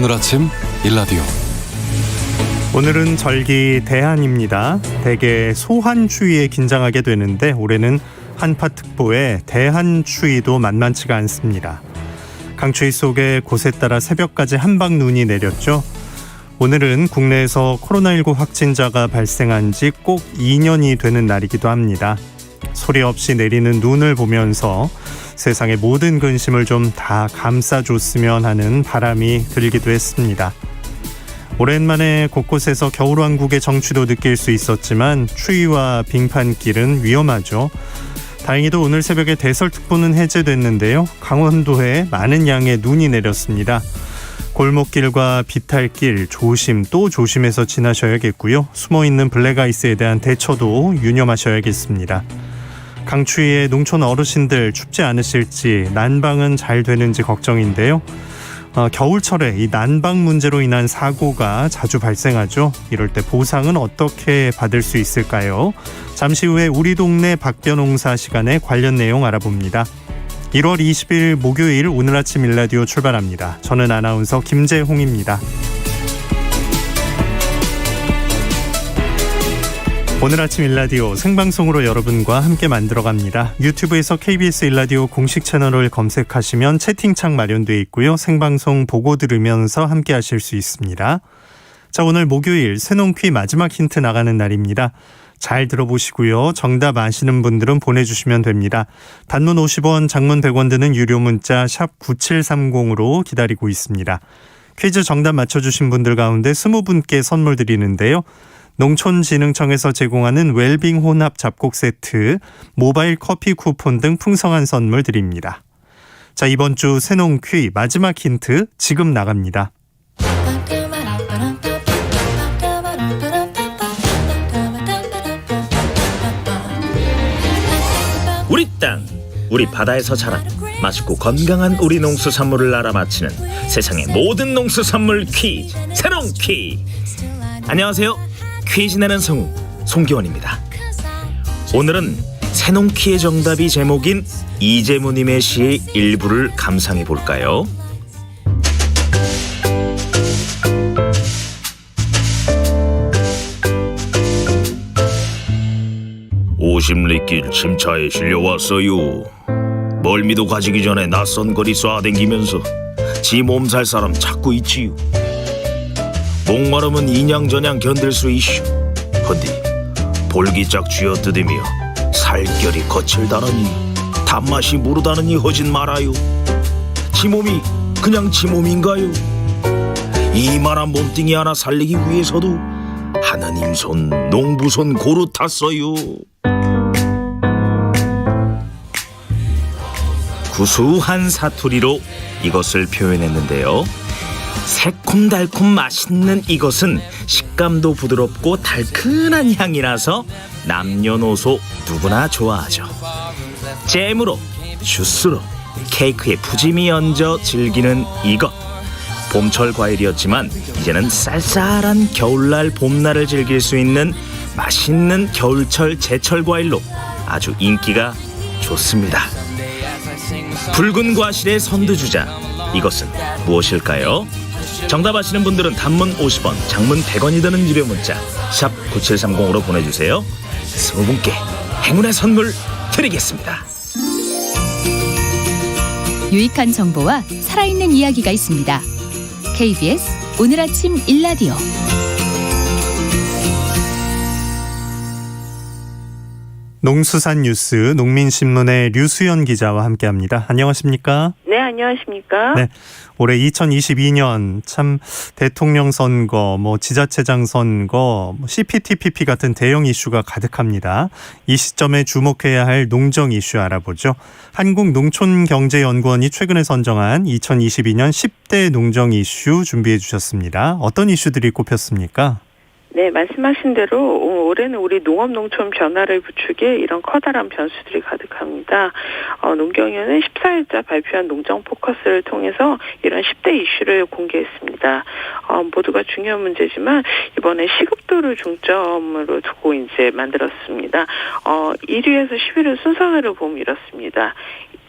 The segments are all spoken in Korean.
오늘 아침 일라디오. 오늘은 절기 대한입니다. 대개 소한추위에 긴장하게 되는데 올해는 한파특보에 대한추위도 만만치가 않습니다. 강추위 속에 곳에 따라 새벽까지 한방 눈이 내렸죠. 오늘은 국내에서 코로나19 확진자가 발생한 지 꼭 2년이 되는 날이기도 합니다. 소리 없이 내리는 눈을 보면서 세상의 모든 근심을 좀 다 감싸줬으면 하는 바람이 들기도 했습니다. 오랜만에 곳곳에서 겨울왕국의 정취도 느낄 수 있었지만 추위와 빙판길은 위험하죠. 다행히도 오늘 새벽에 대설특보는 해제됐는데요. 강원도에 많은 양의 눈이 내렸습니다. 골목길과 비탈길 조심 또 조심해서 지나셔야겠고요. 숨어있는 블랙아이스에 대한 대처도 유념하셔야겠습니다. 강추위에 농촌 어르신들 춥지 않으실지 난방은 잘 되는지 걱정인데요. 겨울철에 이 난방 문제로 인한 사고가 자주 발생하죠. 이럴 때 보상은 어떻게 받을 수 있을까요? 잠시 후에 우리 동네 박변홍사 시간에 관련 내용 알아봅니다. 1월 20일 목요일 오늘 아침 일라디오 출발합니다. 저는 아나운서 김재홍입니다. 오늘 아침 일라디오 생방송으로 여러분과 함께 만들어갑니다. 유튜브에서 KBS 일라디오 공식 채널을 검색하시면 채팅창 마련되어 있고요. 생방송 보고 들으면서 함께 하실 수 있습니다. 자, 오늘 목요일 새농퀴 마지막 힌트 나가는 날입니다. 잘 들어보시고요. 정답 아시는 분들은 보내주시면 됩니다. 단문 50원, 장문 100원 드는 유료 문자 샵 9730으로 기다리고 있습니다. 퀴즈 정답 맞춰주신 분들 가운데 20분께 선물 드리는데요. 농촌진흥청에서 제공하는 웰빙 혼합 잡곡 세트, 모바일 커피 쿠폰 등 풍성한 선물 드립니다. 자, 이번 주 새농퀴 마지막 힌트 지금 나갑니다. 우리 땅, 우리 바다에서 자란 맛있고 건강한 우리 농수산물을 알아맞히는 세상의 모든 농수산물 퀴즈, 새농퀴. 안녕하세요. 퀴즈 내는 성우 송기원입니다. 오늘은 새농퀴의 정답이 제목인 이재무님의 시의 일부를 감상해 볼까요? 오십리길 침차에 실려왔어요. 멀미도 가지기 전에 낯선 거리 쏴댕기면서 지 몸살 사람 찾고 있지요. 목마름은 인양저냥 견딜 수 있슈. 헌디 볼기짝 쥐어뜯으며 살결이 거칠다느니 단맛이 무르다느니 허진 말아요. 지 몸이 그냥 지 몸인가요? 이만한 몸뚱이 하나 살리기 위해서도 하나님 손 농부 손 고루 탔어요. 구수한 사투리로 이것을 표현했는데요. 새콤달콤 맛있는 이것은 식감도 부드럽고 달큰한 향이라서 남녀노소 누구나 좋아하죠. 잼으로, 주스로, 케이크에 푸짐히 얹어 즐기는 이것. 봄철 과일이었지만 이제는 쌀쌀한 겨울날 봄날을 즐길 수 있는 맛있는 겨울철 제철 과일로 아주 인기가 좋습니다. 붉은 과실의 선두주자, 이것은 무엇일까요? 정답 아시는 분들은 단문 50원, 장문 100원이 드는 유료 문자 샵 9730으로 보내주세요. 20분께 행운의 선물 드리겠습니다. 유익한 정보와 살아있는 이야기가 있습니다. KBS 오늘 아침 일라디오. 농수산 뉴스 농민신문의 류수연 기자와 함께합니다. 안녕하십니까? 네, 안녕하십니까? 네, 올해 2022년 참 대통령 선거, 지자체장 선거, CPTPP 같은 대형 이슈가 가득합니다. 이 시점에 주목해야 할 농정 이슈 알아보죠. 한국농촌경제연구원이 최근에 선정한 2022년 10대 농정 이슈 준비해 주셨습니다. 어떤 이슈들이 꼽혔습니까? 네, 말씀하신 대로 올해는 우리 농업농촌 변화를 부추길 이런 커다란 변수들이 가득합니다. 농경위원회는 14일자 발표한 농정 포커스를 통해서 이런 10대 이슈를 공개했습니다. 모두가 중요한 문제지만 이번에 시급도를 중점으로 두고 이제 만들었습니다. 1위에서 10위를 순서대로 보면 이렇습니다.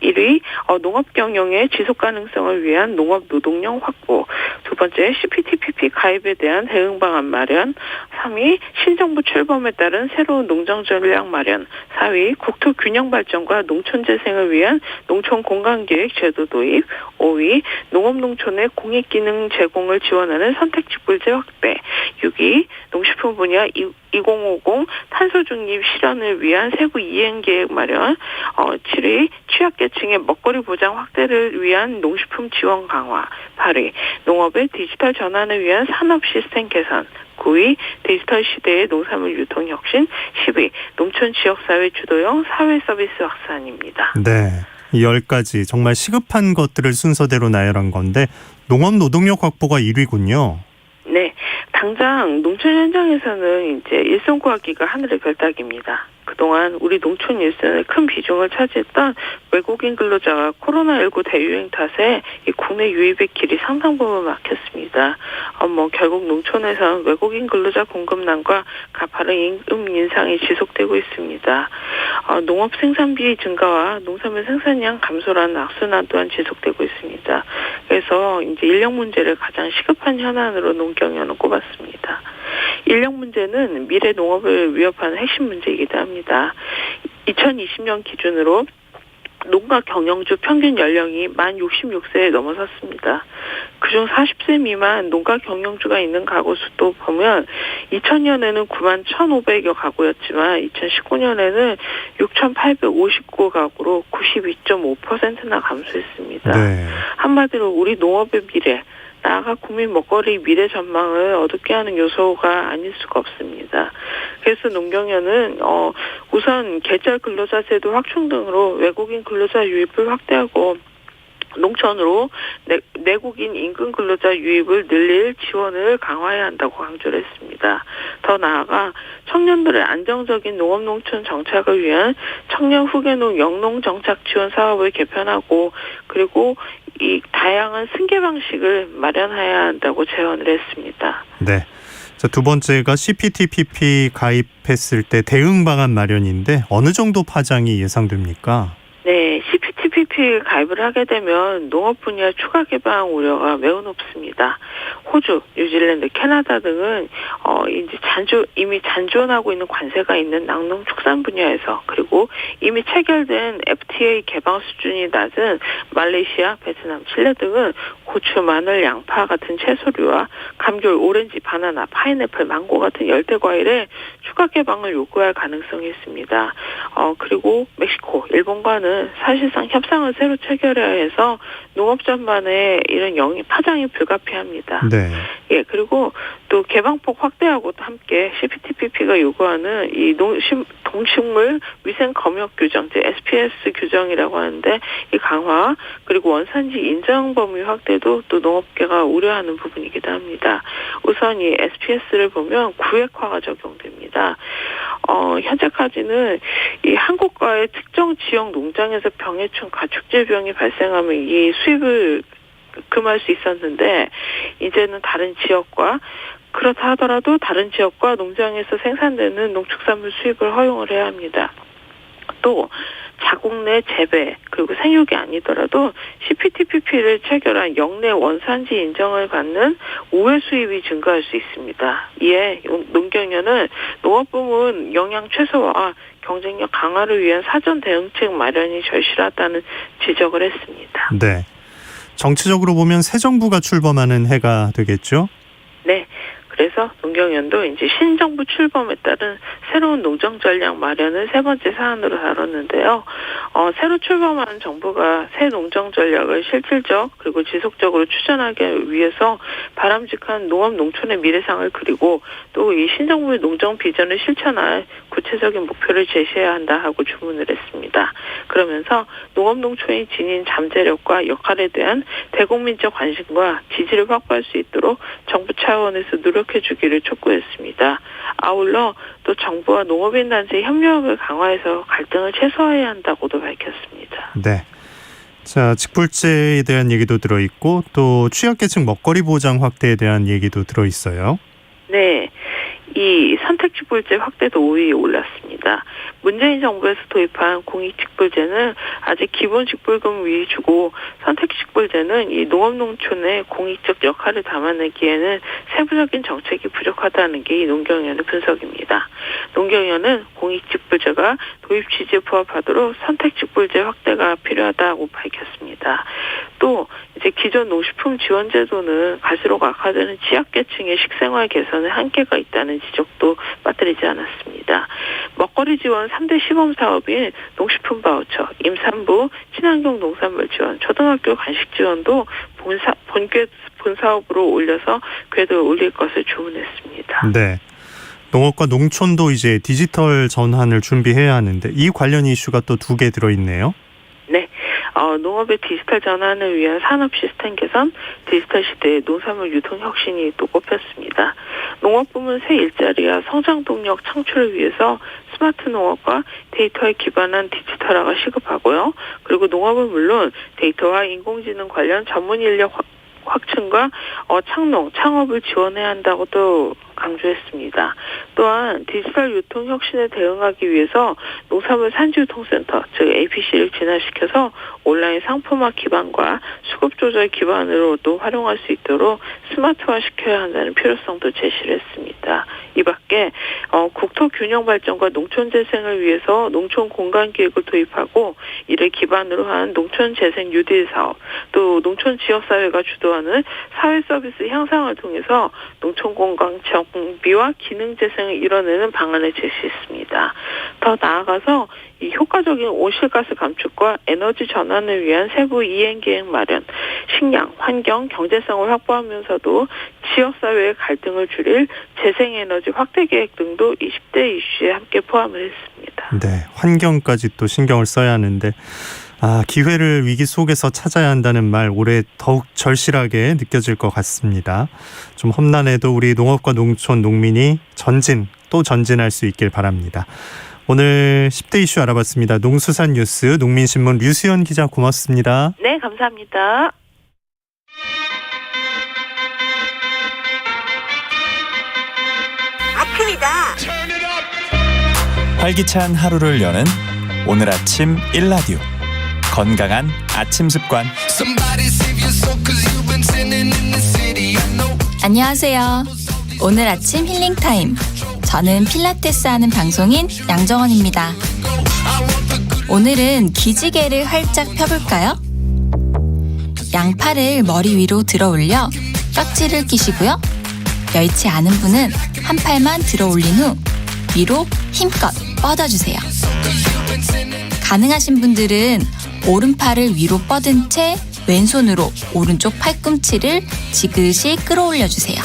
1위 농업 경영의 지속 가능성을 위한 농업 노동력 확보. 두 번째 CPTPP 가입에 대한 대응 방안 마련. 3위 신정부 출범에 따른 새로운 농정 전략 마련. 4위 국토 균형 발전과 농촌 재생을 위한 농촌 공간기획 제도 도입. 5위 농업농촌의 공익기능 제공을 지원하는 선택직불제 확대. 6위 농식품 분야 2050 탄소 중립 실현을 위한 세부 이행계획 마련. 7위 취약계층의 먹거리 보장 확대를 위한 농식품 지원 강화. 8위 농업의 디지털 전환을 위한 산업 시스템 개선. 9위 디지털 시대의 농산물 유통 혁신. 10위 농촌 지역사회 주도형 사회 서비스 확산입니다. 네. 이 10가지 정말 시급한 것들을 순서대로 나열한 건데 농업 노동력 확보가 1위군요. 네. 당장 농촌 현장에서는 이제 일손 구하기가 하늘의 별따기입니다. 그동안 우리 농촌 일선에 큰 비중을 차지했던 외국인 근로자가 코로나19 대유행 탓에 이 국내 유입의 길이 상당 부분 막혔습니다. 결국 농촌에서는 외국인 근로자 공급난과 가파른 임금 인상이 지속되고 있습니다. 농업 생산비 증가와 농산물 생산량 감소라는 악순환 또한 지속되고 있습니다. 그래서 이제 인력 문제를 가장 시급한 현안으로 농경연은 꼽았습니다. 인력 문제는 미래 농업을 위협하는 핵심 문제이기도 합니다. 2020년 기준으로 농가 경영주 평균 연령이 만 66세에 넘어섰습니다. 그중 40세 미만 농가 경영주가 있는 가구 수도 보면 2000년에는 9만 1,500여 가구였지만 2019년에는 6,859 가구로 92.5%나 감소했습니다. 네. 한마디로 우리 농업의 미래, 나아가 국민 먹거리 미래 전망을 어둡게 하는 요소가 아닐 수가 없습니다. 그래서 농경연은 우선 계절 근로자 제도 확충 등으로 외국인 근로자 유입을 확대하고 농촌으로 내국인 임금 근로자 유입을 늘릴 지원을 강화해야 한다고 강조를 했습니다. 더 나아가 청년들의 안정적인 농업농촌 정착을 위한 청년 후계농 영농 정착 지원 사업을 개편하고 그리고 이 다양한 승계 방식을 마련해야 한다고 제언을 했습니다. 네. 자, 두 번째가 CPTPP 가입했을 때 대응 방안 마련인데 어느 정도 파장이 예상됩니까? 네, CPTPP 가입을 하게 되면 농업 분야 추가 개방 우려가 매우 높습니다. 호주, 뉴질랜드, 캐나다 등은 이제 이미 잔존하고 있는 관세가 있는 낙농축산 분야에서 그리고 이미 체결된 FTA 개방 수준이 낮은 말레이시아, 베트남, 칠레 등은 고추, 마늘, 양파 같은 채소류와 감귤, 오렌지, 바나나, 파인애플, 망고 같은 열대 과일에 추가 개방을 요구할 가능성이 있습니다. 그리고 멕시코, 일본과는 사실상 협상을 새로 체결해야 해서 농업 전반에 이런 파장이 불가피합니다. 네. 예, 그리고 또 개방폭 확대하고 함께 CPTPP가 요구하는 이 동식물 위생 검역 규정, 즉 SPS 규정이라고 하는데 이 강화 그리고 원산지 인정 범위 확대도 또 농업계가 우려하는 부분이기도 합니다. 우선 이 SPS를 보면 구획화가 적용됩니다. 현재까지는 이 한국과의 특정 지역 농장에서 병해충 가축질병이 발생하면 이 수입을 금할 수 있었는데 이제는 다른 지역과 그렇다 하더라도 다른 지역과 농장에서 생산되는 농축산물 수입을 허용을 해야 합니다. 또 자국 내 재배 그리고 생육이 아니더라도 CPTPP를 체결한 역내 원산지 인정을 받는 우회 수입이 증가할 수 있습니다. 이에 농경연은 농업부문 영양 최소화 경쟁력 강화를 위한 사전 대응책 마련이 절실하다는 지적을 했습니다. 네. 정치적으로 보면 새 정부가 출범하는 해가 되겠죠? 네. 그래서 농경연도 이제 신정부 출범에 따른 새로운 농정 전략 마련을 세 번째 사안으로 다뤘는데요. 새로 출범하는 정부가 새 농정 전략을 실질적 그리고 지속적으로 추진하기 위해서 바람직한 농업 농촌의 미래상을 그리고 또 이 신정부의 농정 비전을 실천할 구체적인 목표를 제시해야 한다 하고 주문을 했습니다. 그러면서 농업 농촌이 지닌 잠재력과 역할에 대한 대국민적 관심과 지지를 확보할 수 있도록 정부 차원에서 노력해 주기를 촉구했습니다. 아울러 또 정부와 농업인 단체의 협력을 강화해서 갈등을 최소화해야 한다고도 밝혔습니다. 네. 자, 직불제에 대한 얘기도 들어있고 또 취약계층 먹거리 보장 확대에 대한 얘기도 들어있어요. 네. 이 선택직불제 확대도 5위에 올랐습니다. 문재인 정부에서 도입한 공익직불제는 아직 기본직불금 위주고 선택직불제는 이 농업농촌의 공익적 역할을 담아내기에는 세부적인 정책이 부족하다는 게 이 농경위원회 분석입니다. 농경위원회는 공익직불제가 도입 취지에 부합하도록 선택직불제 확대가 필요하다고 밝혔습니다. 또 이제 기존 농식품 지원제도는 갈수록 악화되는 취약계층의 식생활 개선에 한계가 있다는 지적도 빠뜨리지 않았습니다. 먹거리 지원 3대 시범 사업인 농식품 바우처, 임산부, 친환경 농산물 지원, 초등학교 간식 지원도 본 사업으로 올려서 궤도에 올릴 것을 주문했습니다. 네. 농업과 농촌도 이제 디지털 전환을 준비해야 하는데 이 관련 이슈가 또 2개 들어있네요. 네. 농업의 디지털 전환을 위한 산업 시스템 개선, 디지털 시대의 농산물 유통 혁신이 또 꼽혔습니다. 농업부문 새 일자리와 성장 동력 창출을 위해서 스마트 농업과 데이터에 기반한 디지털화가 시급하고요. 그리고 농업은 물론 데이터와 인공지능 관련 전문 인력 확충과 창업을 지원해야 한다고 또 강조했습니다. 또한 디지털 유통 혁신에 대응하기 위해서 농산물 산지유통센터, 즉 APC를 진화시켜서 온라인 상품화 기반과 수급 조절 기반으로 또 활용할 수 있도록 스마트화시켜야 한다는 필요성도 제시를 했습니다. 이 밖에 국토 균형 발전과 농촌 재생을 위해서 농촌 공간 기획을 도입하고 이를 기반으로 한 농촌 재생 뉴딜 사업, 또 농촌 지역 사회가 주도하는 사회 서비스 향상을 통해서 농촌 공간 정비와 기능 재생을 이뤄내는 방안을 제시했습니다. 더 나아가서 이 효과적인 온실가스 감축과 에너지 전환을 위한 세부 이행 계획 마련, 식량, 환경, 경제성을 확보하면서도 지역사회의 갈등을 줄일 재생에너지 확대 계획 등도 20대 이슈에 함께 포함을 했습니다. 네, 환경까지 또 신경을 써야 하는데 기회를 위기 속에서 찾아야 한다는 말 올해 더욱 절실하게 느껴질 것 같습니다. 좀 험난해도 우리 농업과 농촌 농민이 전진할 수 있길 바랍니다. 오늘 10대 이슈 알아봤습니다. 농수산뉴스 농민신문 류수연 기자 고맙습니다. 네, 감사합니다. 아침이다. 활기찬 하루를 여는 오늘 아침 1라디오 건강한 아침 습관. 안녕하세요. 오늘 아침 힐링타임. 저는 필라테스 하는 방송인 양정원입니다. 오늘은 기지개를 활짝 펴볼까요? 양팔을 머리 위로 들어 올려 깍지를 끼시고요. 여의치 않은 분은 한 팔만 들어 올린 후 위로 힘껏 뻗어주세요. 가능하신 분들은 오른팔을 위로 뻗은 채 왼손으로 오른쪽 팔꿈치를 지그시 끌어올려주세요.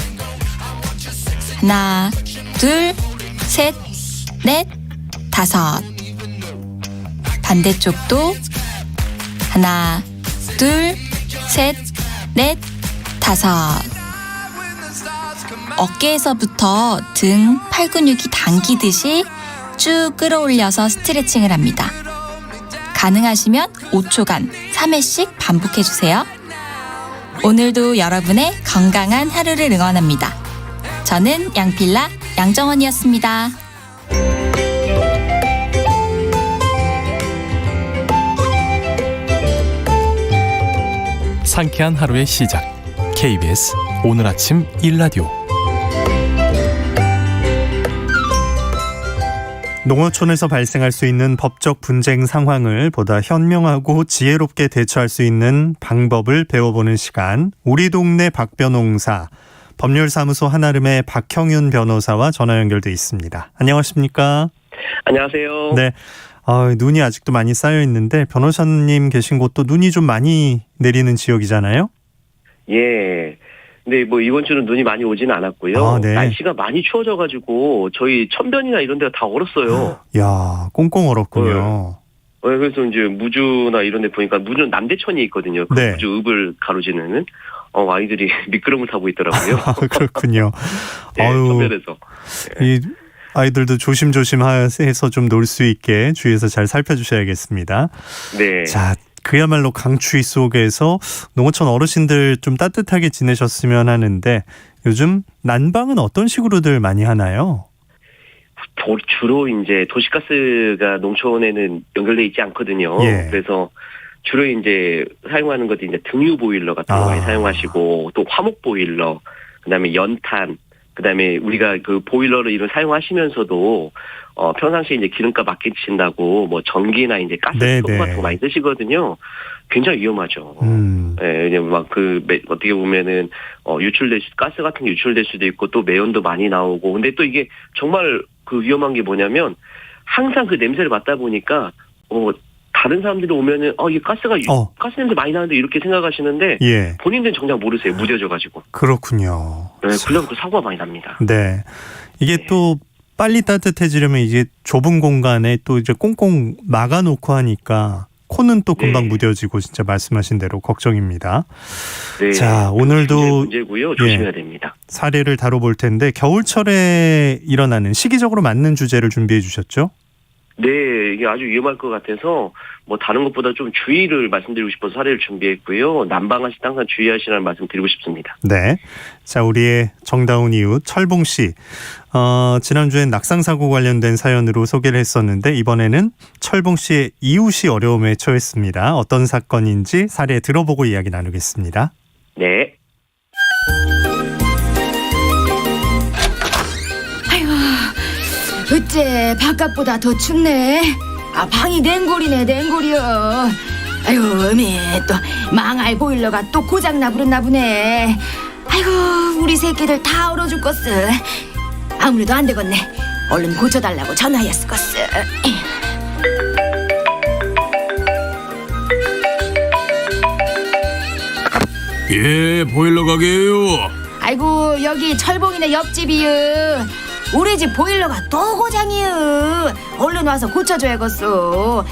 하나, 둘, 셋, 넷, 다섯. 반대쪽도 하나, 둘, 셋, 넷, 다섯. 어깨에서부터 등, 팔 근육이 당기듯이 쭉 끌어올려서 스트레칭을 합니다. 가능하시면 5초간 3회씩 반복해주세요. 오늘도 여러분의 건강한 하루를 응원합니다. 저는 양필라 양정원이었습니다. 상쾌한 하루의 시작. KBS 오늘 아침 1라디오. 농어촌에서 발생할 수 있는 법적 분쟁 상황을 보다 현명하고 지혜롭게 대처할 수 있는 방법을 배워보는 시간. 우리 동네 박변홍사 법률사무소 한아름의 박형윤 변호사와 전화 연결돼 있습니다. 안녕하십니까? 안녕하세요. 네. 눈이 아직도 많이 쌓여 있는데 변호사님 계신 곳도 눈이 좀 많이 내리는 지역이잖아요? 예. 근데 뭐 이번 주는 눈이 많이 오지는 않았고요. 네. 날씨가 많이 추워져가지고 저희 천변이나 이런 데가 다 얼었어요. 야, 꽁꽁 얼었군요. 그래서 이제 무주나 이런 데 보니까 무주는 남대천이 있거든요. 그 네. 무주 읍을 가로지르는 아이들이 미끄럼을 타고 있더라고요. 그렇군요. 네, 천변에서. 이 아이들도 조심조심 해서 좀 놀 수 있게 주위에서 잘 살펴주셔야겠습니다. 네. 자, 그야말로 강추위 속에서 농어촌 어르신들 좀 따뜻하게 지내셨으면 하는데 요즘 난방은 어떤 식으로들 많이 하나요? 주로 이제 도시가스가 농촌에는 연결돼 있지 않거든요. 예. 그래서 주로 이제 사용하는 것도 이제 등유 보일러 같은 거 많이 사용하시고 또 화목 보일러, 그다음에 연탄, 그다음에 우리가 그 보일러를 이런 사용하시면서도 평상시에 이제 기름값 아끼신다고 뭐 전기나 이제 가스 스토브 같은 거 많이 쓰시거든요. 굉장히 위험하죠. 예, 왜냐면 막 어떻게 보면은 가스 같은 게 유출될 수도 있고 또 매연도 많이 나오고. 근데 또 이게 정말 그 위험한 게 뭐냐면 항상 그 냄새를 맡다 보니까 다른 사람들이 오면은 이게 가스 냄새 많이 나는데 이렇게 생각하시는데 예. 본인들은 정작 모르세요. 무뎌져 가지고. 그렇군요. 네, 그러면 그 사고가 많이 납니다. 네. 이게 또 빨리 따뜻해지려면 이제 좁은 공간에 또 이제 꽁꽁 막아놓고 하니까 코는 또 금방 무뎌지고 진짜 말씀하신 대로 걱정입니다. 네. 자, 오늘도 문제고요. 조심해야 됩니다. 사례를 다뤄볼 텐데 겨울철에 일어나는 시기적으로 맞는 주제를 준비해 주셨죠? 네, 이게 아주 위험할 것 같아서 뭐 다른 것보다 좀 주의를 말씀드리고 싶어서 사례를 준비했고요. 난방하실 때 항상 주의하시라는 말씀 드리고 싶습니다. 네. 자, 우리의 정다운 이웃 철봉 씨. 지난주엔 낙상사고 관련된 사연으로 소개를 했었는데 이번에는 철봉 씨의 이웃이 어려움에 처했습니다. 어떤 사건인지 사례 들어보고 이야기 나누겠습니다. 네. 어째 바깥보다 더 춥네. 방이 냉골이네 냉골이여. 아이고 어미 또 망할 보일러가 또 고장나 부렸나 보네. 아이고 우리 새끼들 다 얼어 죽겠어. 아무래도 안 되겠네. 얼른 고쳐달라고 전화했었겠어. 예, 보일러 가게요. 아이고 여기 철봉이네 옆집이여. 우리 집 보일러가 또 고장이여. 얼른 와서 고쳐줘야겠어.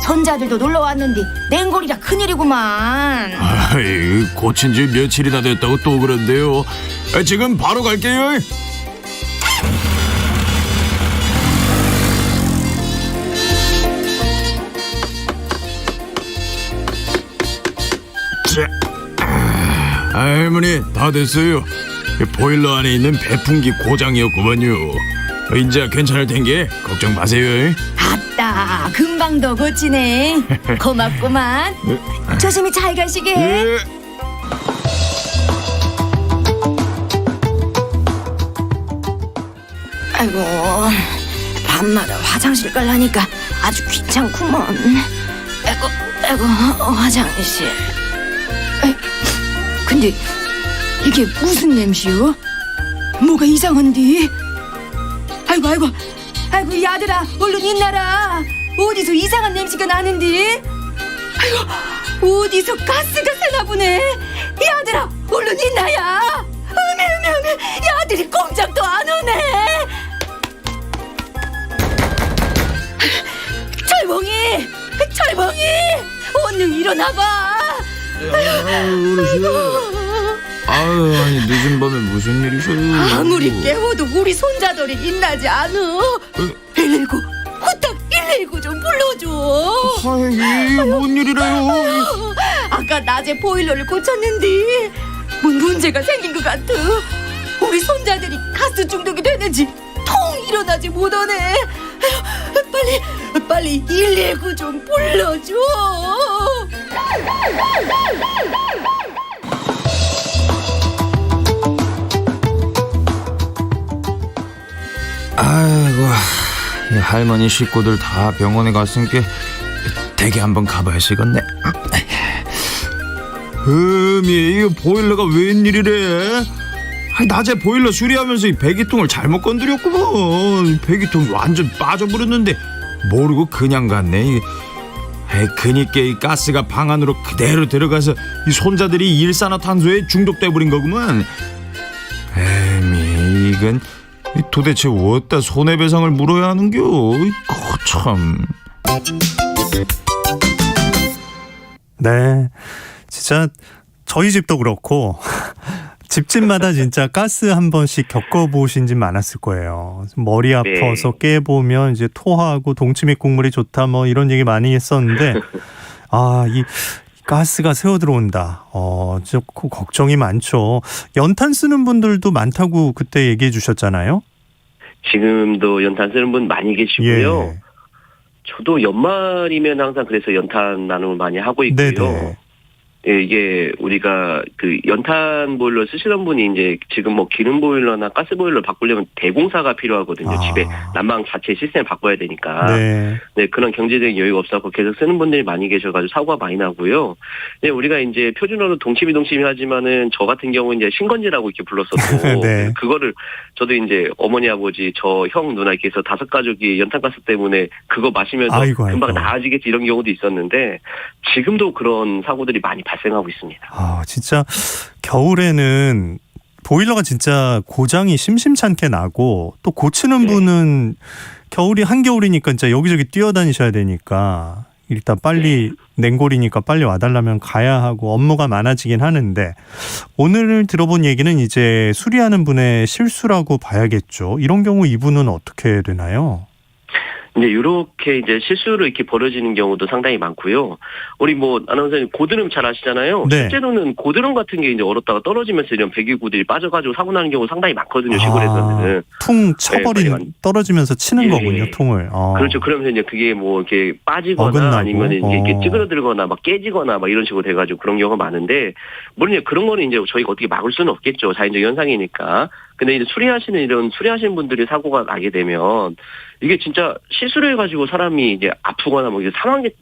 손자들도 놀러 왔는데 냉골이라 큰일이구만. 아이, 고친 지 며칠이나 됐다고 또 그런데요. 지금 바로 갈게요. 자, 할머니 다 됐어요. 보일러 안에 있는 배풍기 고장이었구만요. 이제 괜찮을 텐게 걱정 마세요. 아따 금방 더 고치네. 고맙구만. 조심히 잘 가시게. 예. 아이고 밤마다 화장실 가려니까 아주 귀찮구먼. 아이고 화장실. 근데 이게 무슨 냄새요? 뭐가 이상한데? 아이고 야들아 얼른 있나라. 어디서 이상한 냄새가 나는데? 아이고 어디서 가스가 새나 보네. 야들아 얼른 있나야. 어메 야들이 꼼짝도 안 오네. 철봉이 얼른 일어나봐. 아유, 아니 늦은 밤에 무슨 일이셔요? 아무리 깨워도 우리 손자들이 있나지 않어. 119 후딱 119 좀 불러줘. 아이, 뭔 일이래요? 아까 낮에 보일러를 고쳤는데 뭔 문제가 생긴 것 같아. 우리 손자들이 가스 중독이 됐는지 통 일어나지 못하네. 빨리 119 좀 불러줘. 아이고, 할머니 식구들 다 병원에 갔으니까 댁에 한번 가봐야겠네. 이거 보일러가 웬일이래? 낮에 보일러 수리하면서 이 배기통을 잘못 건드렸구먼. 배기통이 완전 빠져버렸는데 모르고 그냥 갔네. 그니까 이 가스가 방 안으로 그대로 들어가서 이 손자들이 일산화탄소에 중독돼 버린 거구만. 이건 도대체 어디다 손해배상을 물어야 하는겨? 참. 네, 진짜 저희 집도 그렇고 집집마다 진짜 가스 한 번씩 겪어보신 집 많았을 거예요. 머리 아파서 깨보면 이제 토하고 동치미 국물이 좋다 뭐 이런 얘기 많이 했었는데 이 가스가 새어 들어온다. 조금 걱정이 많죠. 연탄 쓰는 분들도 많다고 그때 얘기해 주셨잖아요. 지금도 연탄 쓰는 분 많이 계시고요. 예. 저도 연말이면 항상 그래서 연탄 나눔을 많이 하고 있고요. 네네. 예, 이게 우리가 그 연탄 보일러 쓰시는 분이 이제 지금 뭐 기름 보일러나 가스 보일러 바꾸려면 대공사가 필요하거든요. 집에 난방 자체 시스템 바꿔야 되니까. 네. 네, 그런 경제적인 여유가 없어서 계속 쓰는 분들이 많이 계셔가지고 사고가 많이 나고요. 네, 우리가 이제 표준어로 동치미 하지만은 저 같은 경우는 이제 신건지라고 이렇게 불렀었고. 네. 그거를 저도 이제 어머니, 아버지, 저 형, 누나 이렇게 해서 5가족이 연탄가스 때문에 그거 마시면서 아이고. 금방 나아지겠지 이런 경우도 있었는데 지금도 그런 사고들이 많이 발생하고 있습니다. 진짜 겨울에는 보일러가 진짜 고장이 심심찮게 나고 또 고치는 분은 겨울이 한겨울이니까 진짜 여기저기 뛰어다니셔야 되니까 일단 빨리 냉골이니까 빨리 와달라면 가야 하고 업무가 많아지긴 하는데 오늘 들어본 얘기는 이제 수리하는 분의 실수라고 봐야겠죠. 이런 경우 이분은 어떻게 되나요? 이제 이렇게 이제 실수로 이렇게 벌어지는 경우도 상당히 많고요. 우리 뭐 아나운서님 고드름 잘 아시잖아요. 네. 실제로는 고드름 같은 게 이제 얼었다가 떨어지면서 이런 배기구들이 빠져가지고 사고 나는 경우 상당히 많거든요. 시골에서는. 퉁 쳐버린 네, 떨어지면서 치는 예, 거군요. 퉁을. 그렇죠. 그러면서 이제 그게 뭐 이렇게 빠지거나 어긋나고. 아니면 이게 찌그러들거나 막 깨지거나 막 이런 식으로 돼가지고 그런 경우가 많은데 물론 이제 그런 거는 이제 저희가 어떻게 막을 수는 없겠죠. 자연적 현상이니까. 근데 이제 수리하시는 분들이 사고가 나게 되면 이게 진짜 실수를 해가지고 사람이 이제 아프거나 뭐 이제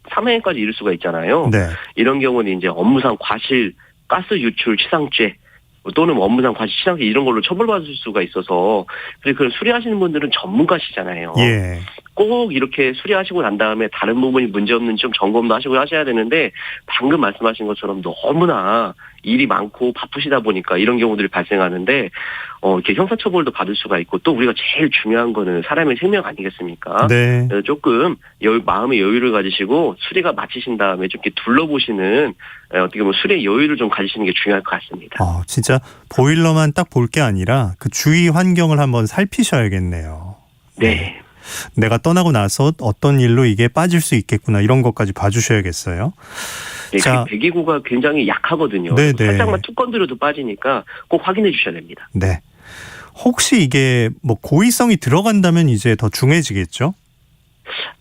사망에까지 이를 수가 있잖아요. 네. 이런 경우는 이제 업무상 과실, 가스 유출, 치상죄 또는 업무상 과실, 치상죄 이런 걸로 처벌받을 수가 있어서 그래서 그걸 수리하시는 분들은 전문가시잖아요. 예. 꼭 이렇게 수리하시고 난 다음에 다른 부분이 문제없는지 좀 점검도 하시고 하셔야 되는데 방금 말씀하신 것처럼 너무나 일이 많고 바쁘시다 보니까 이런 경우들이 발생하는데 이렇게 형사처벌도 받을 수가 있고 또 우리가 제일 중요한 거는 사람의 생명 아니겠습니까? 네. 그래서 조금 마음의 여유를 가지시고 수리가 마치신 다음에 좀 이렇게 둘러보시는 어떻게 보면 수리의 여유를 좀 가지시는 게 중요할 것 같습니다. 진짜 보일러만 딱 볼 게 아니라 그 주위 환경을 한번 살피셔야겠네요. 네. 내가 떠나고 나서 어떤 일로 이게 빠질 수 있겠구나 이런 것까지 봐주셔야겠어요. 네, 자, 그 배기구가 굉장히 약하거든요. 네네. 살짝만 툭 건드려도 빠지니까 꼭 확인해 주셔야 됩니다. 네. 혹시 이게 뭐 고의성이 들어간다면 이제 더 중해지겠죠?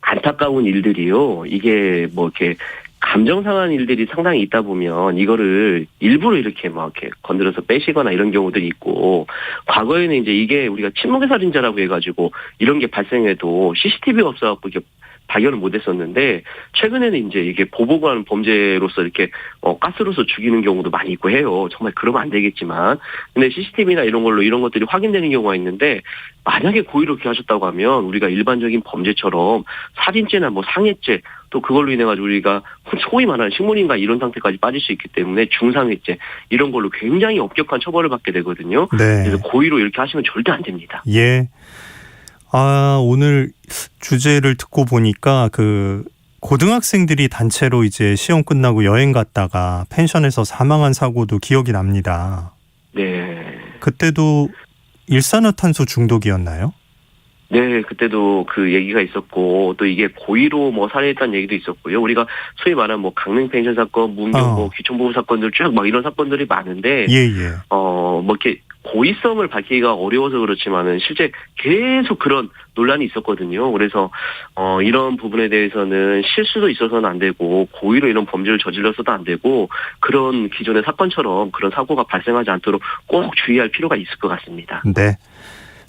안타까운 일들이요. 이게 뭐 이렇게 감정 상한 일들이 상당히 있다 보면 이거를 일부러 이렇게 막 이렇게 건드려서 빼시거나 이런 경우들이 있고 과거에는 이제 이게 우리가 침묵의 살인자라고 해가지고 이런 게 발생해도 CCTV가 없어갖고 이게 발견을 못했었는데 최근에는 이제 이게 보복하는 범죄로서 이렇게 가스로서 죽이는 경우도 많이 있고 해요. 정말 그러면 안 되겠지만 근데 CCTV나 이런 걸로 이런 것들이 확인되는 경우가 있는데 만약에 고의로 이렇게 하셨다고 하면 우리가 일반적인 범죄처럼 살인죄나 뭐 상해죄 또 그걸로 인해 가지고 우리가 소위 말하는 식물인가 이런 상태까지 빠질 수 있기 때문에 중상해죄 이런 걸로 굉장히 엄격한 처벌을 받게 되거든요. 네. 그래서 고의로 이렇게 하시면 절대 안 됩니다. 예. 오늘 주제를 듣고 보니까 그 고등학생들이 단체로 이제 시험 끝나고 여행 갔다가 펜션에서 사망한 사고도 기억이 납니다. 네. 그때도 일산화탄소 중독이었나요? 네, 그때도 그 얘기가 있었고 또 이게 고의로 뭐 살해했다는 얘기도 있었고요. 우리가 소위 말하는 뭐 강릉 펜션 사건, 문경 뭐 귀촌보호 사건들 쭉 막 이런 사건들이 많은데 예예. 뭐 이렇게 고의성을 밝히기가 어려워서 그렇지만은 실제 계속 그런 논란이 있었거든요. 그래서 이런 부분에 대해서는 실수도 있어서는 안 되고 고의로 이런 범죄를 저질러서도 안 되고 그런 기존의 사건처럼 그런 사고가 발생하지 않도록 꼭 주의할 필요가 있을 것 같습니다. 네.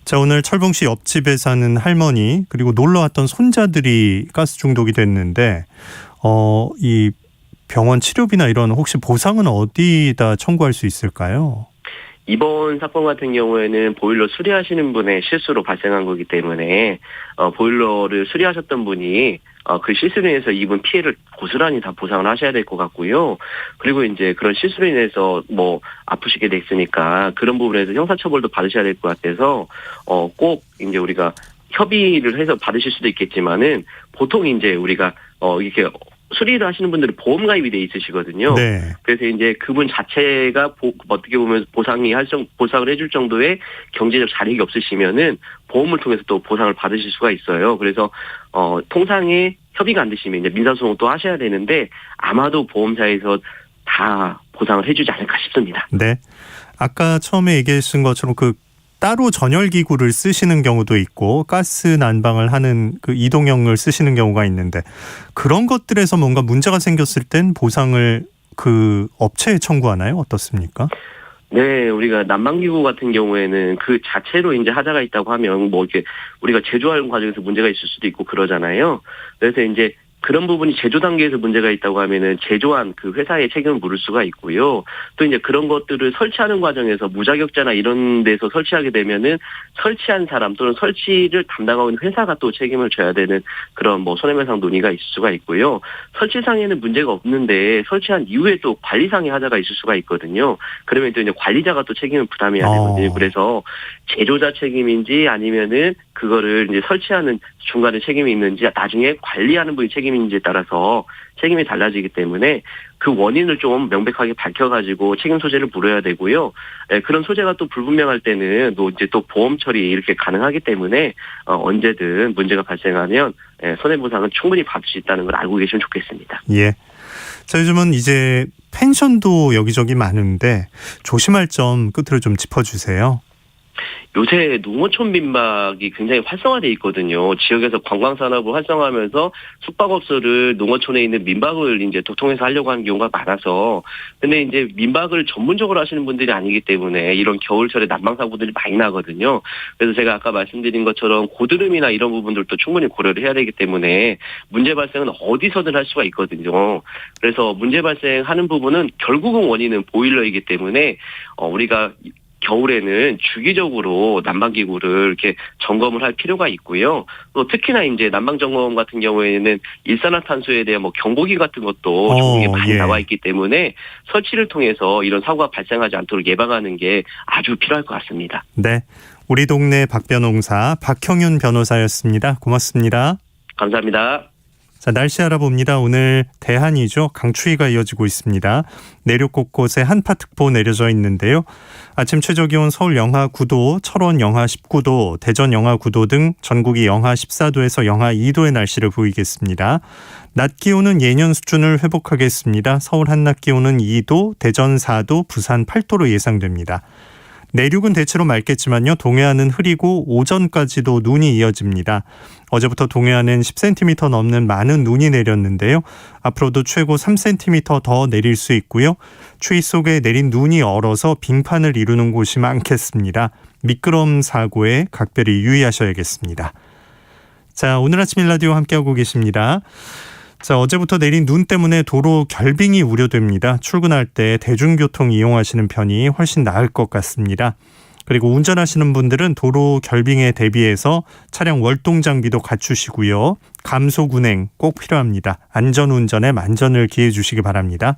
자, 오늘 철봉시 옆집에 사는 할머니 그리고 놀러왔던 손자들이 가스 중독이 됐는데 이 병원 치료비나 이런 혹시 보상은 어디다 청구할 수 있을까요? 이번 사건 같은 경우에는 보일러 수리하시는 분의 실수로 발생한 거기 때문에 보일러를 수리하셨던 분이 그 실수로 인해서 입은 피해를 고스란히 다 보상을 하셔야 될 것 같고요. 그리고 이제 그런 실수로 인해서 뭐 아프시게 됐으니까 그런 부분에서 형사처벌도 받으셔야 될 것 같아서 꼭 이제 우리가 협의를 해서 받으실 수도 있겠지만은 보통 이제 우리가 이렇게 수리를 하시는 분들은 보험 가입이 돼 있으시거든요. 네. 그래서 이제 그분 자체가 어떻게 보면 보상을 해줄 정도의 경제적 자력이 없으시면은 보험을 통해서 또 보상을 받으실 수가 있어요. 그래서 통상에 협의가 안 되시면 이제 민사소송 또 하셔야 되는데 아마도 보험사에서 다 보상을 해주지 않을까 싶습니다. 네. 아까 처음에 얘기하신 것처럼 따로 전열기구를 쓰시는 경우도 있고 가스 난방을 하는 이동형을 쓰시는 경우가 있는데 그런 것들에서 뭔가 문제가 생겼을 땐 보상을 업체에 청구하나요? 어떻습니까? 네, 우리가 난방기구 같은 경우에는 그 자체로 이제 하자가 있다고 하면 이렇게 우리가 제조하는 과정에서 문제가 있을 수도 있고 그러잖아요. 그래서 이제 그런 부분이 제조 단계에서 문제가 있다고 하면은 제조한 그 회사의 책임을 물을 수가 있고요. 또 이제 그런 것들을 설치하는 과정에서 무자격자나 이런 데서 설치하게 되면은 설치한 사람 또는 설치를 담당하고 있는 회사가 또 책임을 져야 되는 그런 손해배상 논의가 있을 수가 있고요. 설치상에는 문제가 없는데 설치한 이후에 또 관리상의 하자가 있을 수가 있거든요. 그러면 또 이제 관리자가 또 책임을 부담해야 되거든요. 그래서 제조자 책임인지 아니면은 그거를 이제 설치하는 중간에 책임이 있는지 나중에 관리하는 분이 책임인지에 따라서 책임이 달라지기 때문에 그 원인을 좀 명백하게 밝혀가지고 책임 소재를 물어야 되고요. 그런 소재가 또 불분명할 때는 또 이제 또 보험 처리 이렇게 가능하기 때문에 언제든 문제가 발생하면 손해보상은 충분히 받을 수 있다는 걸 알고 계시면 좋겠습니다. 예. 자, 요즘은 이제 펜션도 여기저기 많은데 조심할 점 끝으로 좀 짚어주세요. 요새 농어촌 민박이 굉장히 활성화돼 있거든요. 지역에서 관광산업을 활성화하면서 숙박업소를 농어촌에 있는 민박을 이제 도통해서 하려고 하는 경우가 많아서 근데 이제 민박을 전문적으로 하시는 분들이 아니기 때문에 이런 겨울철에 난방사고들이 많이 나거든요. 그래서 제가 아까 말씀드린 것처럼 고드름이나 이런 부분들도 충분히 고려를 해야 되기 때문에 문제 발생은 어디서든 할 수가 있거든요. 그래서 문제 발생하는 부분은 결국은 원인은 보일러이기 때문에 우리가 겨울에는 주기적으로 난방기구를 이렇게 점검을 할 필요가 있고요. 또 특히나 이제 난방 점검 같은 경우에는 일산화탄소에 대한 경보기 같은 것도 종목이 많이 나와 있기 때문에 설치를 통해서 이런 사고가 발생하지 않도록 예방하는 게 아주 필요할 것 같습니다. 네, 우리 동네 박변홍사 박형윤 변호사였습니다. 고맙습니다. 감사합니다. 자, 날씨 알아봅니다. 오늘 대한이죠. 강추위가 이어지고 있습니다. 내륙 곳곳에 한파특보 내려져 있는데요. 아침 최저기온 서울 영하 9도, 철원 영하 19도, 대전 영하 9도 등 전국이 영하 14도에서 영하 2도의 날씨를 보이겠습니다. 낮 기온은 예년 수준을 회복하겠습니다. 서울 한낮 기온은 2도, 대전 4도, 부산 8도로 예상됩니다. 내륙은 대체로 맑겠지만요. 동해안은 흐리고 오전까지도 눈이 이어집니다. 어제부터 동해안은 10cm 넘는 많은 눈이 내렸는데요. 앞으로도 최고 3cm 더 내릴 수 있고요. 추위 속에 내린 눈이 얼어서 빙판을 이루는 곳이 많겠습니다. 미끄럼 사고에 각별히 유의하셔야겠습니다. 자, 오늘 아침 일라디오 함께하고 계십니다. 자, 어제부터 내린 눈 때문에 도로 결빙이 우려됩니다. 출근할 때 대중교통 이용하시는 편이 훨씬 나을 것 같습니다. 그리고 운전하시는 분들은 도로 결빙에 대비해서 차량 월동 장비도 갖추시고요. 감속 운행 꼭 필요합니다. 안전운전에 만전을 기해 주시기 바랍니다.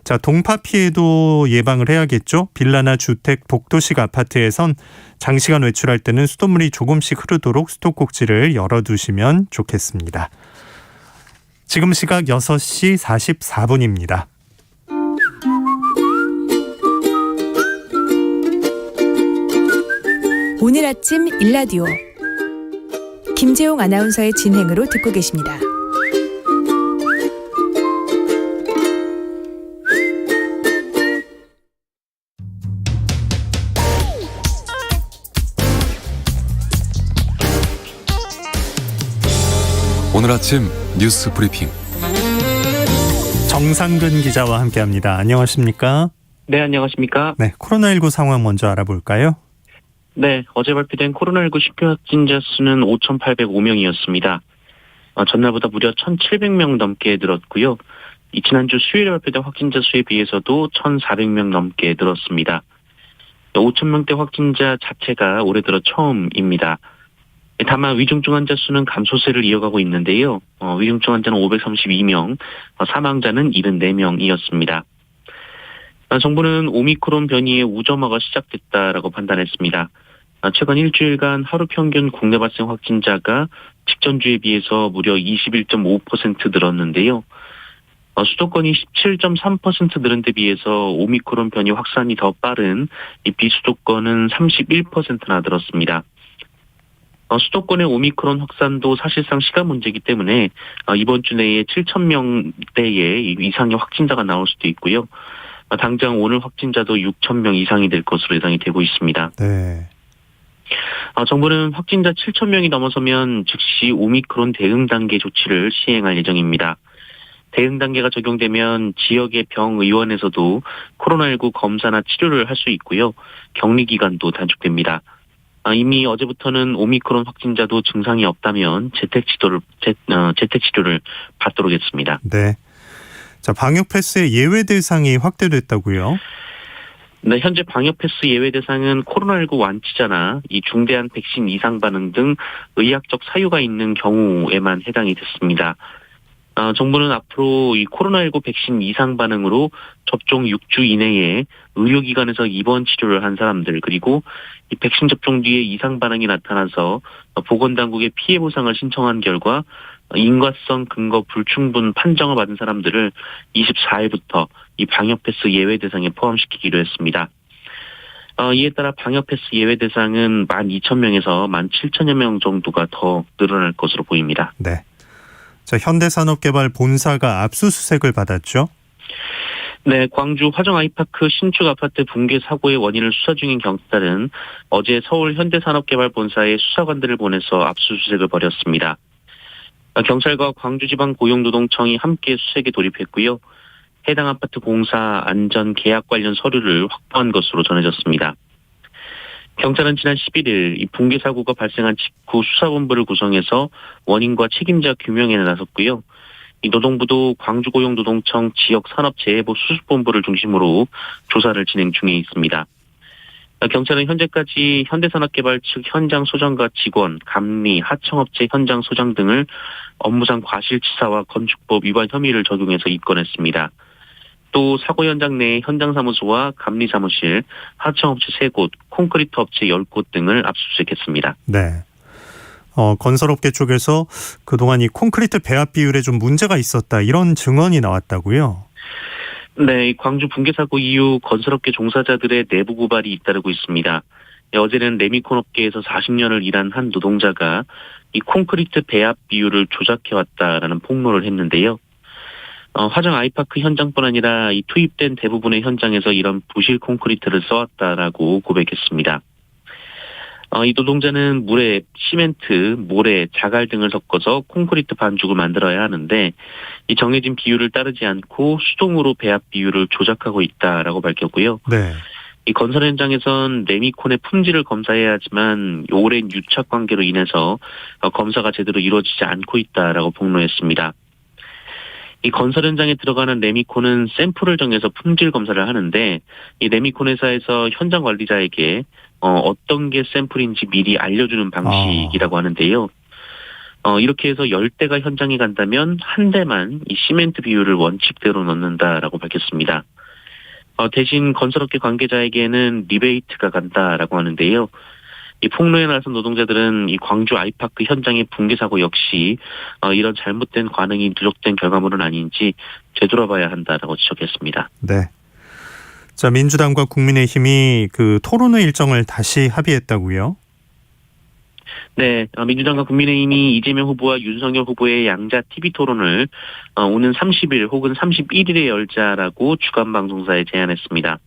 자, 동파 피해도 예방을 해야겠죠. 빌라나 주택, 복도식 아파트에선 장시간 외출할 때는 수돗물이 조금씩 흐르도록 수도꼭지를 열어두시면 좋겠습니다. 지금 시각 6시 44분입니다. 오늘 아침 일라디오 김재용 아나운서의 진행으로 듣고 계십니다. 오늘 아침 뉴스 브리핑 정상근 기자와 함께합니다. 안녕하십니까? 네, 안녕하십니까? 네, 코로나19 상황 먼저 알아볼까요? 네, 어제 발표된 코로나19 신규 확진자 수는 5,805명이었습니다. 전날보다 무려 1,700명 넘게 늘었고요. 지난주 수요일에 발표된 확진자 수에 비해서도 1,400명 넘게 늘었습니다. 5,000명대 확진자 자체가 올해 들어 처음입니다. 다만 위중증 환자 수는 감소세를 이어가고 있는데요. 위중증 환자는 532명, 사망자는 74명이었습니다. 정부는 오미크론 변이의 우점화가 시작됐다라고 판단했습니다. 최근 일주일간 하루 평균 국내 발생 확진자가 직전주에 비해서 무려 21.5% 늘었는데요. 수도권이 17.3% 늘은 데 비해서 오미크론 변이 확산이 더 빠른 이 비수도권은 31%나 늘었습니다. 수도권의 오미크론 확산도 사실상 시간 문제이기 때문에 이번 주 내에 7,000명대의 이상의 확진자가 나올 수도 있고요. 당장 오늘 확진자도 6,000명 이상이 될 것으로 예상이 되고 있습니다. 네. 정부는 확진자 7,000명이 넘어서면 즉시 오미크론 대응 단계 조치를 시행할 예정입니다. 대응 단계가 적용되면 지역의 병의원에서도 코로나19 검사나 치료를 할 수 있고요. 격리 기간도 단축됩니다. 이미 어제부터는 오미크론 확진자도 증상이 없다면 재택 치료를 받도록 했습니다. 네. 자, 방역 패스의 예외 대상이 확대됐다고요? 네, 현재 방역 패스 예외 대상은 코로나19 완치자나 이 중대한 백신 이상 반응 등 의학적 사유가 있는 경우에만 해당이 됐습니다. 정부는 앞으로 이 코로나19 백신 이상 반응으로 접종 6주 이내에 의료기관에서 입원 치료를 한 사람들, 그리고 이 백신 접종 뒤에 이상 반응이 나타나서 보건당국에 피해 보상을 신청한 결과 인과성 근거 불충분 판정을 받은 사람들을 24일부터 이 방역 패스 예외 대상에 포함시키기로 했습니다. 이에 따라 방역 패스 예외 대상은 12,000명에서 17,000여 명 정도가 더 늘어날 것으로 보입니다. 네. 자, 현대산업개발 본사가 압수수색을 받았죠? 네, 광주 화정 아이파크 신축 아파트 붕괴 사고의 원인을 수사 중인 경찰은 어제 서울 현대산업개발본사에 수사관들을 보내서 압수수색을 벌였습니다. 경찰과 광주지방고용노동청이 함께 수색에 돌입했고요. 해당 아파트 공사 안전 계약 관련 서류를 확보한 것으로 전해졌습니다. 경찰은 지난 11일 이 붕괴 사고가 발생한 직후 수사본부를 구성해서 원인과 책임자 규명에 나섰고요. 이 노동부도 광주고용노동청 지역산업재해부 수습본부를 중심으로 조사를 진행 중에 있습니다. 경찰은 현재까지 현대산업개발 측 현장 소장과 직원, 감리, 하청업체 현장 소장 등을 업무상 과실치사와 건축법 위반 혐의를 적용해서 입건했습니다. 또 사고 현장 내 현장사무소와 감리사무실, 하청업체 3곳, 콘크리트 업체 10곳 등을 압수수색했습니다. 네. 건설업계 쪽에서 그동안 이 콘크리트 배합 비율에 좀 문제가 있었다, 이런 증언이 나왔다고요? 네, 광주 붕괴 사고 이후 건설업계 종사자들의 내부 고발이 잇따르고 있습니다. 어제는 레미콘 업계에서 40년을 일한 한 노동자가 이 콘크리트 배합 비율을 조작해왔다라는 폭로를 했는데요. 화정 아이파크 현장뿐 아니라 이 투입된 대부분의 현장에서 이런 부실 콘크리트를 써왔다라고 고백했습니다. 이 노동자는 물에 시멘트, 모래, 자갈 등을 섞어서 콘크리트 반죽을 만들어야 하는데 이 정해진 비율을 따르지 않고 수동으로 배합 비율을 조작하고 있다라고 밝혔고요. 네. 이 건설 현장에선 레미콘의 품질을 검사해야 하지만 오랜 유착 관계로 인해서 검사가 제대로 이루어지지 않고 있다라고 폭로했습니다. 이 건설 현장에 들어가는 레미콘은 샘플을 정해서 품질 검사를 하는데 이 레미콘 회사에서 현장 관리자에게 어떤 게 샘플인지 미리 알려주는 방식이라고 하는데요. 이렇게 해서 10대가 현장에 간다면 한 대만 이 시멘트 비율을 원칙대로 넣는다라고 밝혔습니다. 대신 건설업계 관계자에게는 리베이트가 간다라고 하는데요. 이 폭로에 나선 노동자들은 이 광주 아이파크 현장의 붕괴 사고 역시 이런 잘못된 관행이 누적된 결과물은 아닌지 되돌아봐야 한다라고 지적했습니다. 네. 자, 민주당과 국민의힘이 그 토론회 일정을 다시 합의했다고요? 네, 민주당과 국민의힘이 이재명 후보와 윤석열 후보의 양자 TV 토론을 오는 30일 혹은 31일에 열자라고 주간 방송사에 제안했습니다.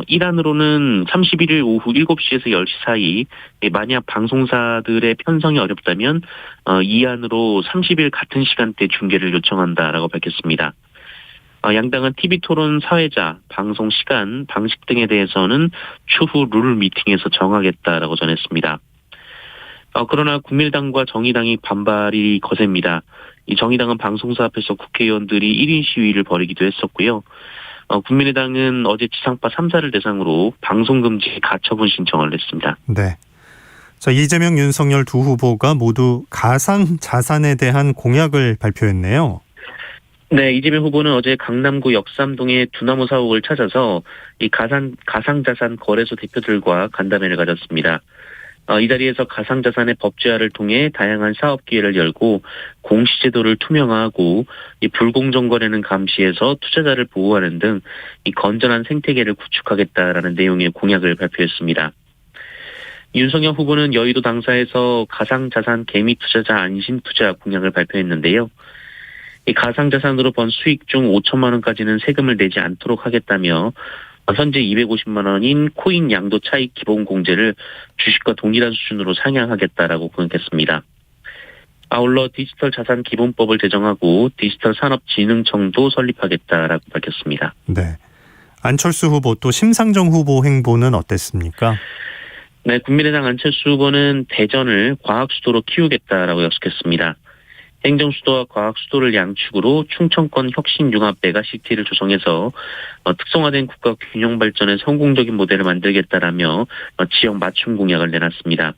일안으로는 31일 오후 7시에서 10시 사이 만약 방송사들의 편성이 어렵다면 이안으로 30일 같은 시간대 중계를 요청한다라고 밝혔습니다. 양당은 TV토론 사회자, 방송 시간, 방식 등에 대해서는 추후 룰 미팅에서 정하겠다라고 전했습니다. 그러나 국민의당과 정의당이 반발이 거셉니다. 이 정의당은 방송사 앞에서 국회의원들이 1인 시위를 벌이기도 했었고요. 국민의당은 어제 지상파 3사를 대상으로 방송금지 가처분 신청을 냈습니다. 네. 자, 이재명, 윤석열 두 후보가 모두 가상 자산에 대한 공약을 발표했네요. 네, 이재명 후보는 어제 강남구 역삼동의 두나무 사옥을 찾아서 이 가상자산 거래소 대표들과 간담회를 가졌습니다. 이 자리에서 가상자산의 법제화를 통해 다양한 사업 기회를 열고 공시제도를 투명화하고 이 불공정 거래는 감시해서 투자자를 보호하는 등 이 건전한 생태계를 구축하겠다라는 내용의 공약을 발표했습니다. 윤석열 후보는 여의도 당사에서 가상자산 개미 투자자 안심 투자 공약을 발표했는데요. 이 가상자산으로 번 수익 중 5천만 원까지는 세금을 내지 않도록 하겠다며 현재 250만 원인 코인 양도 차익 기본 공제를 주식과 동일한 수준으로 상향하겠다라고 공약했습니다. 아울러 디지털 자산 기본법을 제정하고 디지털 산업진흥청도 설립하겠다라고 밝혔습니다. 네. 안철수 후보 또 심상정 후보 행보는 어땠습니까? 네, 국민의당 안철수 후보는 대전을 과학수도로 키우겠다라고 약속했습니다. 행정수도와 과학수도를 양축으로 충청권 혁신융합 메가시티를 조성해서 특성화된 국가 균형 발전의 성공적인 모델을 만들겠다라며 지역 맞춤 공약을 내놨습니다.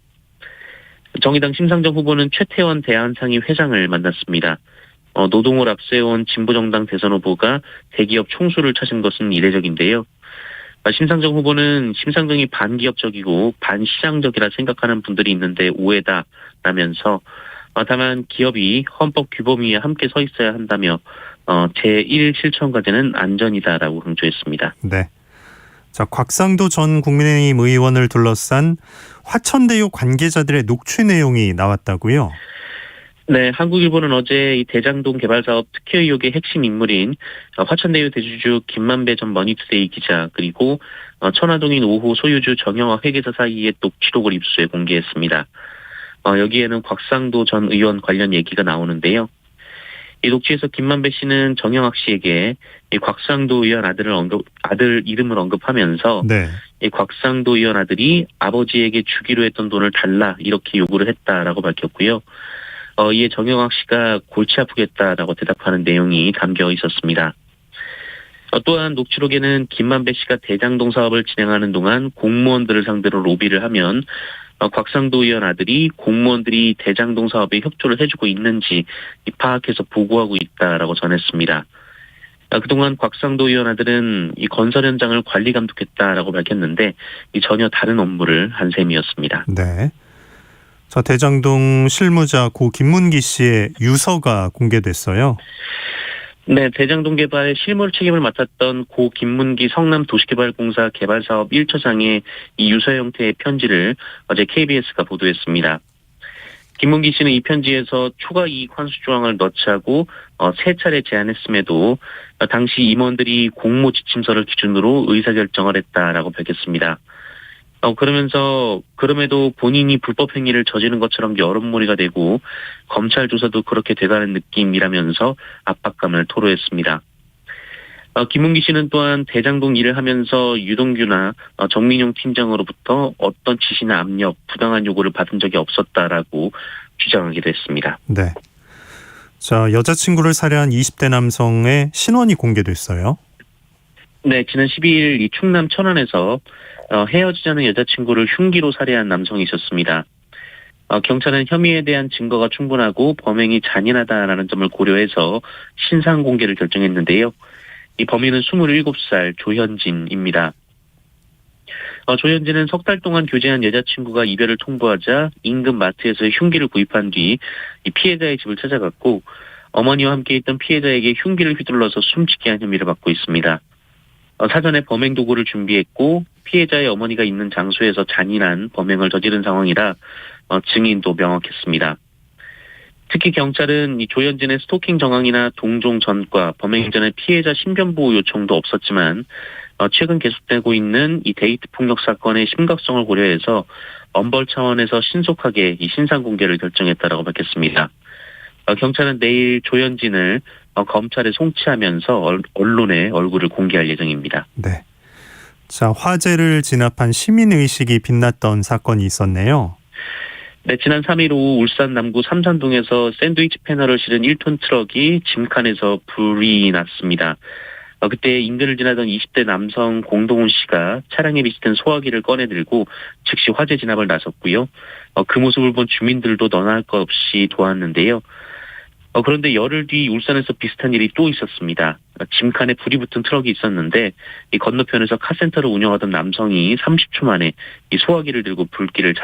정의당 심상정 후보는 최태원 대한상의 회장을 만났습니다. 노동을 앞세운 진보정당 대선 후보가 대기업 총수를 찾은 것은 이례적인데요. 심상정 후보는 심상정이 반기업적이고 반시장적이라 생각하는 분들이 있는데 오해다라면서 다만 기업이 헌법 규범 위에 함께 서 있어야 한다며 제1 실천 과제는 안전이다라고 강조했습니다. 네. 자, 곽상도 전 국민의힘 의원을 둘러싼 화천대유 관계자들의 녹취 내용이 나왔다고요? 네, 한국일보는 어제 이 대장동 개발 사업 특혜 의혹의 핵심 인물인 화천대유 대주주 김만배 전 머니투데이 기자 그리고 천화동인 5호 소유주 정영학 회계사 사이의 녹취록을 입수해 공개했습니다. 여기에는 곽상도 전 의원 관련 얘기가 나오는데요. 이 녹취에서 김만배 씨는 정영학 씨에게 이 곽상도 의원 아들 이름을 언급하면서 네. 이 곽상도 의원 아들이 아버지에게 주기로 했던 돈을 달라 이렇게 요구를 했다라고 밝혔고요. 이에 정영학 씨가 골치 아프겠다라고 대답하는 내용이 담겨 있었습니다. 또한 녹취록에는 김만배 씨가 대장동 사업을 진행하는 동안 공무원들을 상대로 로비를 하면 곽상도 의원 아들이 공무원들이 대장동 사업에 협조를 해주고 있는지 파악해서 보고하고 있다라고 전했습니다. 그동안 곽상도 의원 아들은 이 건설 현장을 관리 감독했다라고 밝혔는데 전혀 다른 업무를 한 셈이었습니다. 네. 자, 대장동 실무자 고 김문기 씨의 유서가 공개됐어요. 네, 대장동 개발 실무 책임을 맡았던 고 김문기 성남도시개발공사 개발사업 1처장의 이 유서 형태의 편지를 어제 KBS가 보도했습니다. 김문기 씨는 이 편지에서 초과 이익 환수 조항을 넣자고 3차례 제안했음에도 당시 임원들이 공모 지침서를 기준으로 의사결정을 했다라고 밝혔습니다. 그럼에도 본인이 불법 행위를 저지른 것처럼 여론몰이가 되고 검찰 조사도 그렇게 돼가는 느낌이라면서 압박감을 토로했습니다. 김문기 씨는 또한 대장동 일을 하면서 유동규나 정민용 팀장으로부터 어떤 지시나 압력, 부당한 요구를 받은 적이 없었다라고 주장하기도 했습니다. 네. 자, 여자친구를 살해한 20대 남성의 신원이 공개됐어요. 네, 지난 12일 이 충남 천안에서 헤어지자는 여자친구를 흉기로 살해한 남성이 있었습니다. 경찰은 혐의에 대한 증거가 충분하고 범행이 잔인하다라는 점을 고려해서 신상 공개를 결정했는데요. 이 범인은 27살 조현진입니다. 조현진은 석 달 동안 교제한 여자친구가 이별을 통보하자 인근 마트에서 흉기를 구입한 뒤 이 피해자의 집을 찾아갔고 어머니와 함께 있던 피해자에게 흉기를 휘둘러서 숨지게 한 혐의를 받고 있습니다. 사전에 범행 도구를 준비했고 피해자의 어머니가 있는 장소에서 잔인한 범행을 저지른 상황이라 증인도 명확했습니다. 특히 경찰은 이 조현진의 스토킹 정황이나 동종 전과 범행 전에 피해자 신변보호 요청도 없었지만 최근 계속되고 있는 이 데이트 폭력 사건의 심각성을 고려해서 엄벌 차원에서 신속하게 이 신상 공개를 결정했다라고 밝혔습니다. 경찰은 내일 조현진을 검찰에 송치하면서 언론에 얼굴을 공개할 예정입니다. 네. 자, 화재를 진압한 시민의식이 빛났던 사건이 있었네요. 네, 지난 3일 오후 울산 남구 삼산동에서 샌드위치 패널을 실은 1톤 트럭이 짐칸에서 불이 났습니다. 그때 인근을 지나던 20대 남성 공동훈 씨가 차량에 비치된 소화기를 꺼내들고 즉시 화재 진압을 나섰고요. 그 모습을 본 주민들도 너나 할 것 없이 도왔는데요. 그런데 열흘 뒤 울산에서 비슷한 일이 또 있었습니다. 짐칸에 불이 붙은 트럭이 있었는데 이 건너편에서 카센터를 운영하던 남성이 30초 만에 이 소화기를 들고 불길을